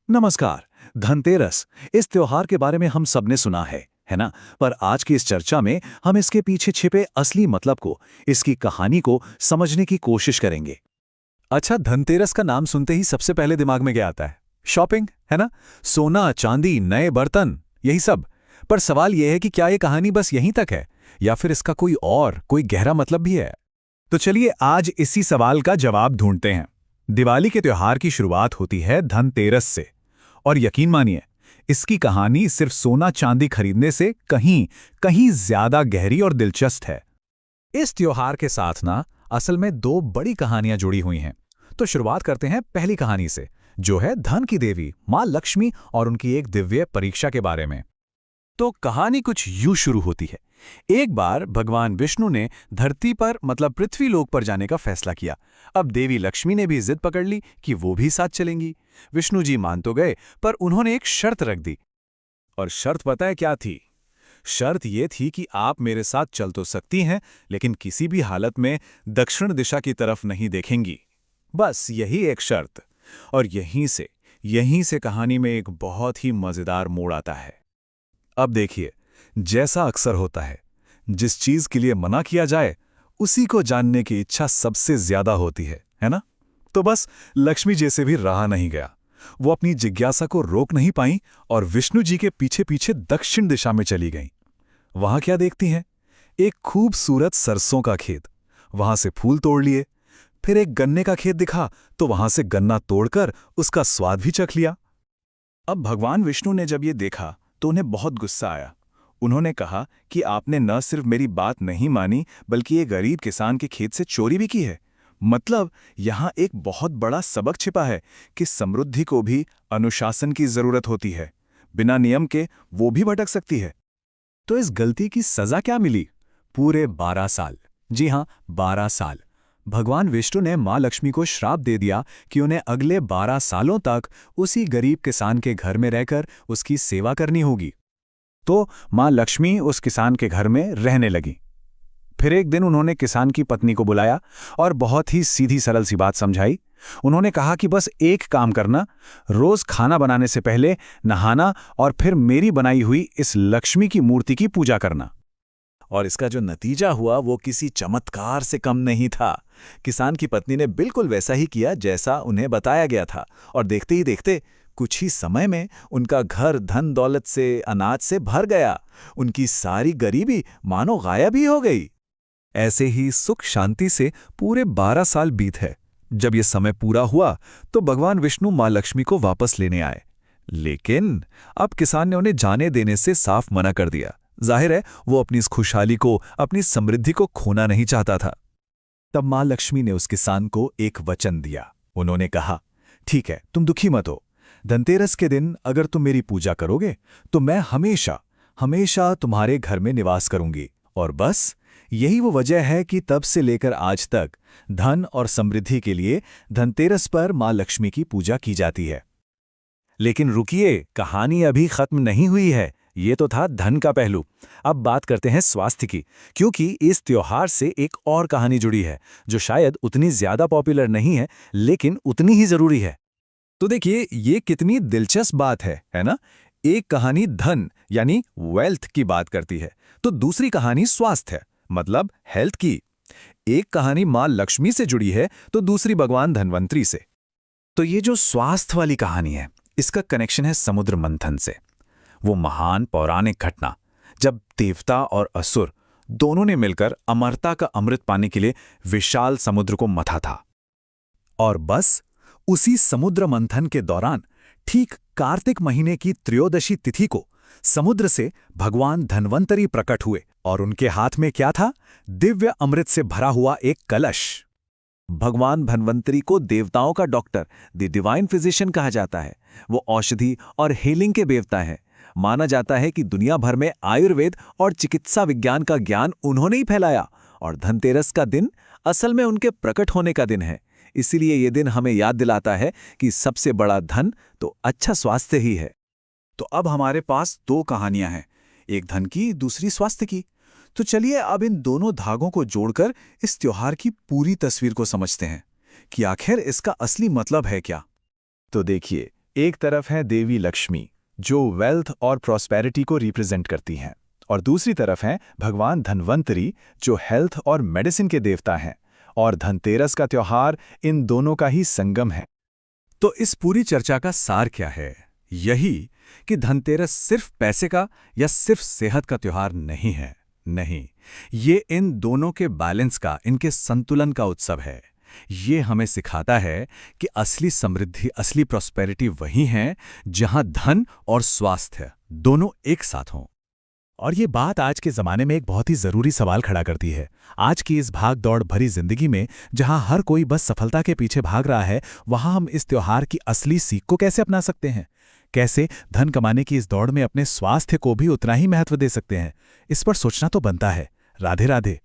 नमस्कार। धनतेरस इस त्योहार के बारे में हम सबने सुना है ना? पर आज की इस चर्चा में हम इसके पीछे छिपे असली मतलब को, इसकी कहानी को समझने की कोशिश करेंगे। अच्छा, धनतेरस का नाम सुनते ही सबसे पहले दिमाग में क्या आता है? शॉपिंग, है ना? सोना, चांदी, नए बर्तन, यही सब। पर सवाल यह है कि क्या ये कहानी बस यहीं तक है या फिर इसका कोई गहरा मतलब भी है? तो चलिए आज इसी सवाल का जवाब ढूंढते हैं। दिवाली के त्योहार की शुरुआत होती है धनतेरस से, और यकीन मानिए इसकी कहानी सिर्फ सोना चांदी खरीदने से कहीं कहीं ज्यादा गहरी और दिलचस्प है। इस त्योहार के साथ ना असल में दो बड़ी कहानियां जुड़ी हुई हैं। तो शुरुआत करते हैं पहली कहानी से, जो है धन की देवी मां लक्ष्मी और उनकी एक दिव्य परीक्षा के बारे में। तो कहानी कुछ यूं शुरू होती है। एक बार भगवान विष्णु ने धरती पर मतलब पृथ्वी लोक पर जाने का फैसला किया। अब देवी लक्ष्मी ने भी जिद पकड़ ली कि वो भी साथ चलेंगी। विष्णु जी मान तो गए, पर उन्होंने एक शर्त रख दी। और शर्त पता है क्या थी? शर्त ये थी कि आप मेरे साथ चल तो सकती हैं, लेकिन किसी भी हालत में दक्षिण दिशा की तरफ नहीं देखेंगी। बस यही एक शर्त। और यहीं से कहानी में एक बहुत ही मजेदार मोड़ आता है। अब देखिए, जैसा अक्सर होता है, जिस चीज के लिए मना किया जाए उसी को जानने की इच्छा सबसे ज्यादा होती है ना? तो बस लक्ष्मी जी से भी रहा नहीं गया। वो अपनी जिज्ञासा को रोक नहीं पाईं और विष्णु जी के पीछे पीछे दक्षिण दिशा में चली गईं। वहां क्या देखती हैं? एक खूबसूरत सरसों का खेत। वहां से फूल तोड़ लिए। फिर एक गन्ने का खेत दिखा तो वहां से गन्ना तोड़कर उसका स्वाद भी चख लिया। अब भगवान विष्णु ने जब ये देखा तो उन्हें बहुत गुस्सा आया। उन्होंने कहा कि आपने न सिर्फ मेरी बात नहीं मानी, बल्कि ये गरीब किसान के खेत से चोरी भी की है। मतलब यहां एक बहुत बड़ा सबक छिपा है कि समृद्धि को भी अनुशासन की जरूरत होती है। बिना नियम के वो भी भटक सकती है। तो इस गलती की सजा क्या मिली? पूरे 12 साल। जी हां, 12 साल। भगवान विष्णु ने मां लक्ष्मी को श्राप दे दिया कि उन्हें अगले 12 सालों तक उसी गरीब किसान के घर में रहकर उसकी सेवा करनी होगी। तो मां लक्ष्मी उस किसान के घर में रहने लगी। फिर एक दिन उन्होंने किसान की पत्नी को बुलाया और बहुत ही सीधी सरल सी बात समझाई। उन्होंने कहा कि बस एक काम करना, रोज खाना बनाने से पहले नहाना और फिर मेरी बनाई हुई इस लक्ष्मी की मूर्ति की पूजा करना। और इसका जो नतीजा हुआ वो किसी चमत्कार से कम नहीं था। किसान की पत्नी ने बिल्कुल वैसा ही किया जैसा उन्हें बताया गया था, और देखते ही देखते कुछ ही समय में उनका घर धन दौलत से, अनाज से भर गया। उनकी सारी गरीबी मानो गायब ही हो गई। ऐसे ही सुख शांति से पूरे 12 साल बीत है। जब ये समय पूरा हुआ तो भगवान विष्णु मां लक्ष्मी को वापस लेने आए, लेकिन अब किसान ने उन्हें जाने देने से साफ मना कर दिया। जाहिर है वो अपनी इस खुशहाली को, अपनी समृद्धि को खोना नहीं चाहता था। तब मां लक्ष्मी ने उस किसान को एक वचन दिया। उन्होंने कहा, ठीक है, तुम दुखी मत हो। धनतेरस के दिन अगर तुम मेरी पूजा करोगे तो मैं हमेशा हमेशा तुम्हारे घर में निवास करूंगी। और बस यही वो वजह है कि तब से लेकर आज तक धन और समृद्धि के लिए धनतेरस पर मां लक्ष्मी की पूजा की जाती है। लेकिन रुकिए, कहानी अभी खत्म नहीं हुई है। ये तो था धन का पहलू। अब बात करते हैं स्वास्थ्य की, क्योंकि इस त्योहार से एक और कहानी जुड़ी है जो शायद उतनी ज्यादा पॉपुलर नहीं है, लेकिन उतनी ही जरूरी है। तो देखिए ये कितनी दिलचस्प बात है ना? एक कहानी धन यानी वेल्थ की बात करती है, तो दूसरी कहानी स्वास्थ्य मतलब हेल्थ की। एक कहानी मां लक्ष्मी से जुड़ी है तो दूसरी भगवान धन्वंतरी से। तो ये जो स्वास्थ्य वाली कहानी है, इसका कनेक्शन है समुद्र मंथन से। वो महान पौराणिक घटना जब देवता और असुर दोनों ने मिलकर अमरता का अमृत पाने के लिए विशाल समुद्र को मथा था। और बस उसी समुद्र मंथन के दौरान ठीक कार्तिक महीने की त्रयोदशी तिथि को समुद्र से भगवान धन्वंतरी प्रकट हुए, और उनके हाथ में क्या था? दिव्य अमृत से भरा हुआ एक कलश। भगवान धन्वंतरी को देवताओं का डॉक्टर, द डिवाइन फिजिशियन कहा जाता है। वो औषधि और हीलिंग के देवता हैं। माना जाता है कि दुनिया भर में आयुर्वेद और चिकित्सा विज्ञान का ज्ञान उन्होंने ही फैलाया, और धनतेरस का दिन असल में उनके प्रकट होने का दिन है। इसीलिए ये दिन हमें याद दिलाता है कि सबसे बड़ा धन तो अच्छा स्वास्थ्य ही है। तो अब हमारे पास दो कहानियां हैं, एक धन की, दूसरी स्वास्थ्य की। तो चलिए अब इन दोनों धागों को जोड़कर इस त्योहार की पूरी तस्वीर को समझते हैं कि आखिर इसका असली मतलब है क्या। तो देखिए, एक तरफ है देवी लक्ष्मी, जो वेल्थ और प्रॉस्पेरिटी को रिप्रेजेंट करती हैं, और दूसरी तरफ है भगवान धन्वंतरी, जो हेल्थ और मेडिसिन के देवता हैं। और धनतेरस का त्योहार इन दोनों का ही संगम है। तो इस पूरी चर्चा का सार क्या है? यही कि धनतेरस सिर्फ पैसे का या सिर्फ सेहत का त्योहार नहीं है। नहीं, ये इन दोनों के बैलेंस का, इनके संतुलन का उत्सव है। ये हमें सिखाता है कि असली समृद्धि, असली प्रॉस्पेरिटी वही है जहां धन और स्वास्थ्य दोनों एक साथ हों। और ये बात आज के ज़माने में एक बहुत ही ज़रूरी सवाल खड़ा करती है। आज की इस भाग दौड़ भरी ज़िंदगी में, जहां हर कोई बस सफलता के पीछे भाग रहा है, वहां हम इस त्योहार की असली सीख को कैसे अपना सकते हैं? कैसे धन कमाने की इस दौड़ में अपने स्वास्थ्य को भी उतना ही महत्व दे सकते हैं? इस पर सोचना तो बनता है। राधे राधे।